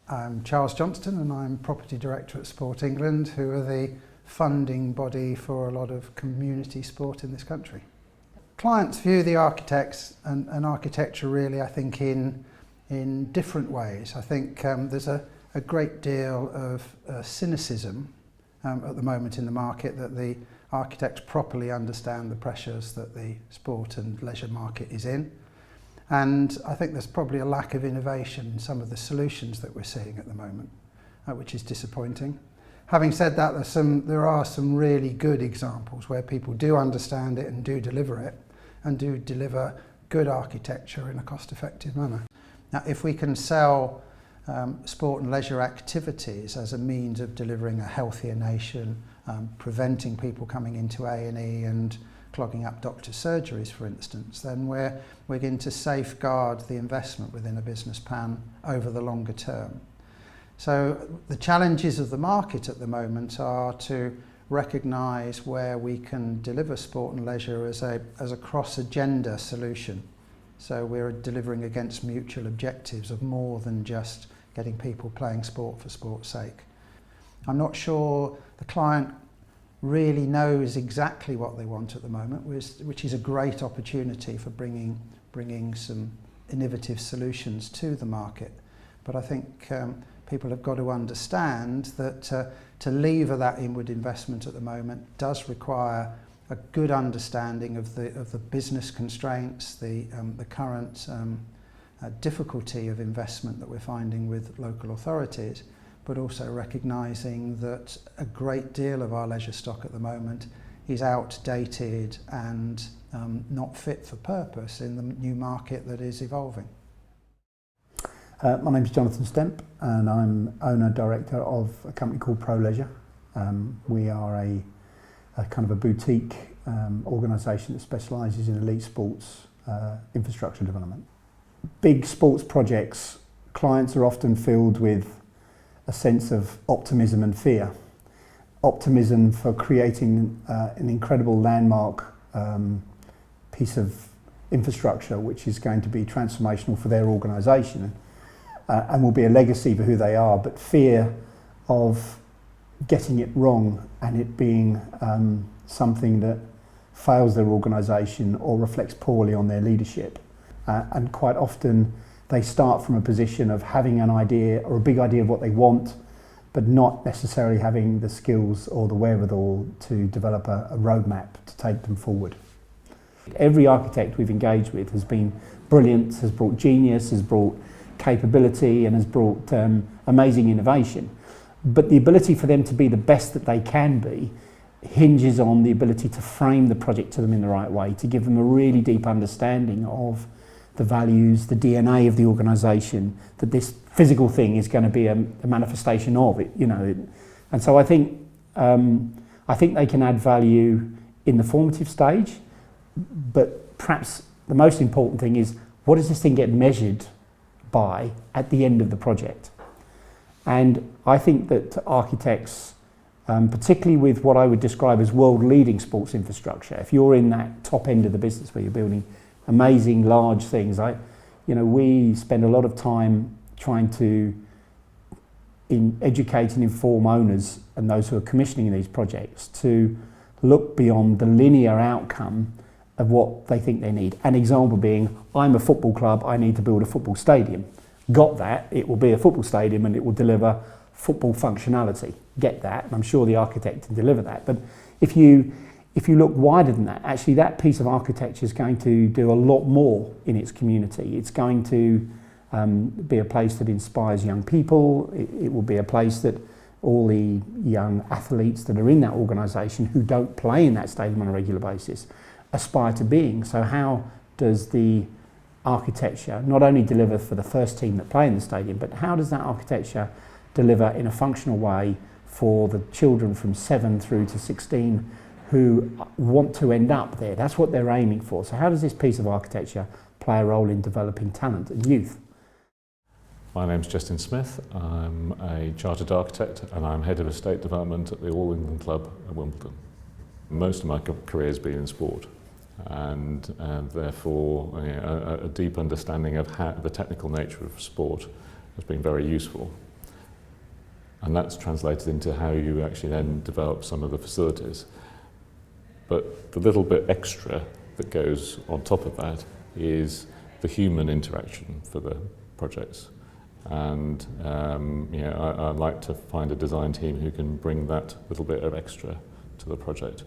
I'm Charles Johnston and I'm Property Director at Sport England, who are the funding body for a lot of community sport in this country. Clients view the architects and architecture really, I think, in different ways. I think there's a great deal of cynicism at the moment in the market that the architects properly understand the pressures that the sport and leisure market is in. And I think there's probably a lack of innovation in some of the solutions that we're seeing at the moment, which is disappointing. Having said that, there are some really good examples where people do understand it and do deliver it, and do deliver good architecture in a cost-effective manner. Now, if we can sell sport and leisure activities as a means of delivering a healthier nation, preventing people coming into A&E and clogging up doctor surgeries, for instance, then we're going to safeguard the investment within a business plan over the longer term. So the challenges of the market at the moment are to recognise where we can deliver sport and leisure as a cross-agenda solution. So we're delivering against mutual objectives of more than just getting people playing sport for sport's sake. I'm not sure the client really knows exactly what they want at the moment, which is a great opportunity for bringing some innovative solutions to the market. But I think people have got to understand that to lever that inward investment at the moment does require a good understanding of the business constraints, the current difficulty of investment that we're finding with local authorities, but also recognising that a great deal of our leisure stock at the moment is outdated and not fit for purpose in the new market that is evolving. My name is Jonathan Stemp and I'm owner-director of a company called Pro Leisure. We are a kind of a boutique organisation that specialises in elite sports infrastructure development. Big sports projects, clients are often filled with a sense of optimism and fear. Optimism for creating an incredible landmark piece of infrastructure which is going to be transformational for their organisation and will be a legacy for who they are, but fear of getting it wrong and it being something that fails their organisation or reflects poorly on their leadership. And quite often they start from a position of having an idea or a big idea of what they want, but not necessarily having the skills or the wherewithal to develop a roadmap to take them forward. Every architect we've engaged with has been brilliant, has brought genius, has brought capability and has brought amazing innovation. But the ability for them to be the best that they can be hinges on the ability to frame the project to them in the right way, to give them a really deep understanding of the values, the DNA of the organisation, that this physical thing is going to be a manifestation of it, you know. And so I think they can add value in the formative stage, but perhaps the most important thing is, what does this thing get measured by at the end of the project? And I think that architects, particularly with what I would describe as world-leading sports infrastructure, if you're in that top end of the business where you're building amazing large things, we spend a lot of time trying to educate and inform owners and those who are commissioning these projects to look beyond the linear outcome of what they think they need. An example being, I'm a football club, I need to build a football stadium. Got that, it will be a football stadium and it will deliver football functionality. Get that, and I'm sure the architect can deliver that. But if you look wider than that, actually that piece of architecture is going to do a lot more in its community. It's going to be a place that inspires young people. It will be a place that all the young athletes that are in that organisation who don't play in that stadium on a regular basis aspire to being. So how does the architecture not only deliver for the first team that play in the stadium, but how does that architecture deliver in a functional way for the children from 7 through to 16 who want to end up there? That's what they're aiming for. So how does this piece of architecture play a role in developing talent and youth? My name's Justin Smith. I'm a chartered architect and I'm head of estate development at the All England Club at Wimbledon. Most of my career has been in sport, and therefore a deep understanding of the technical nature of sport has been very useful. and that's translated into how you actually then develop some of the facilities. But the little bit extra that goes on top of that is the human interaction for the projects. And I'd like to find a design team who can bring that little bit of extra to the project.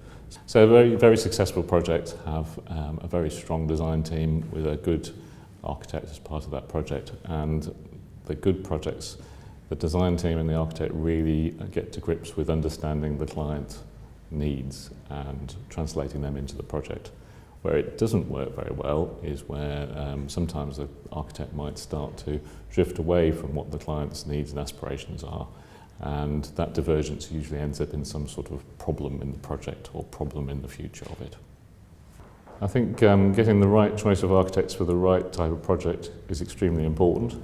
So very, very successful projects have a very strong design team with a good architect as part of that project. And the good projects, the design team and the architect really get to grips with understanding the client's needs and translating them into the project. Where it doesn't work very well is where sometimes the architect might start to drift away from what the client's needs and aspirations are, and that divergence usually ends up in some sort of problem in the project or problem in the future of it. I think getting the right choice of architects for the right type of project is extremely important.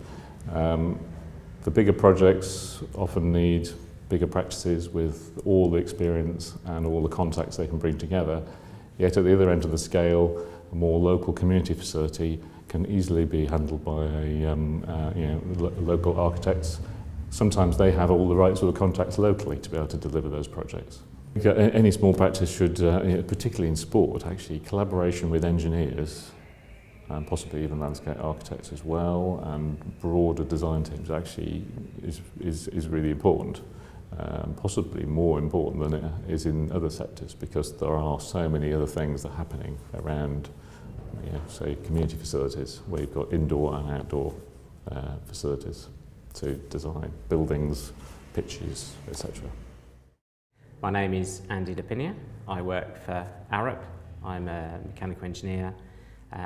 The bigger projects often need bigger practices with all the experience and all the contacts they can bring together. Yet at the other end of the scale, a more local community facility can easily be handled by local architects. Sometimes they have all the right sort of contacts locally to be able to deliver those projects. Any small practice should, particularly in sport, actually collaboration with engineers and possibly even landscape architects as well, and broader design teams actually is really important. Possibly more important than it is in other sectors, because there are so many other things that are happening around, say, community facilities, where you've got indoor and outdoor facilities to design, buildings, pitches, etc. My name is Andy Depinia. I work for Arup. I'm a mechanical engineer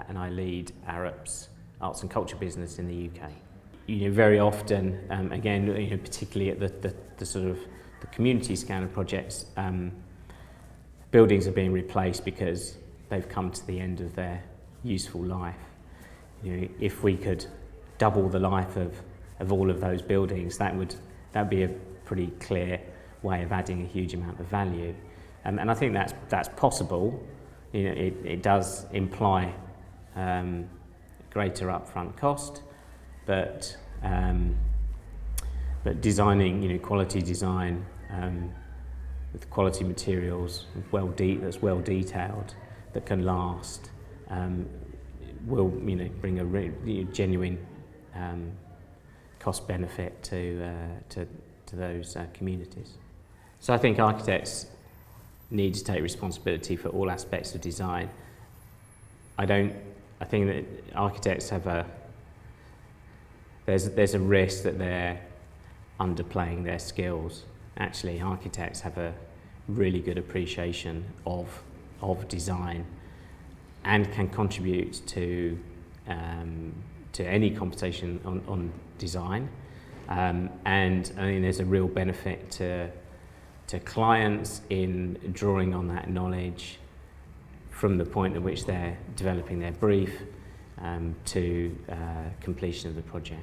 and I lead Arup's arts and culture business in the UK. Very often, again, particularly at the sort of the community scale of projects, buildings are being replaced because they've come to the end of their useful life. If we could double the life of all of those buildings, that'd be a pretty clear way of adding a huge amount of value, and I think that's possible. It does imply greater upfront cost. But designing, quality design with quality materials, that's well detailed, that can last, will bring a genuine cost benefit to those communities. So I think architects need to take responsibility for all aspects of design. I think that architects have there's a risk that they're underplaying their skills. Actually, architects have a really good appreciation of design and can contribute to any conversation on design. And I mean, there's a real benefit to clients in drawing on that knowledge from the point at which they're developing their brief to completion of the project.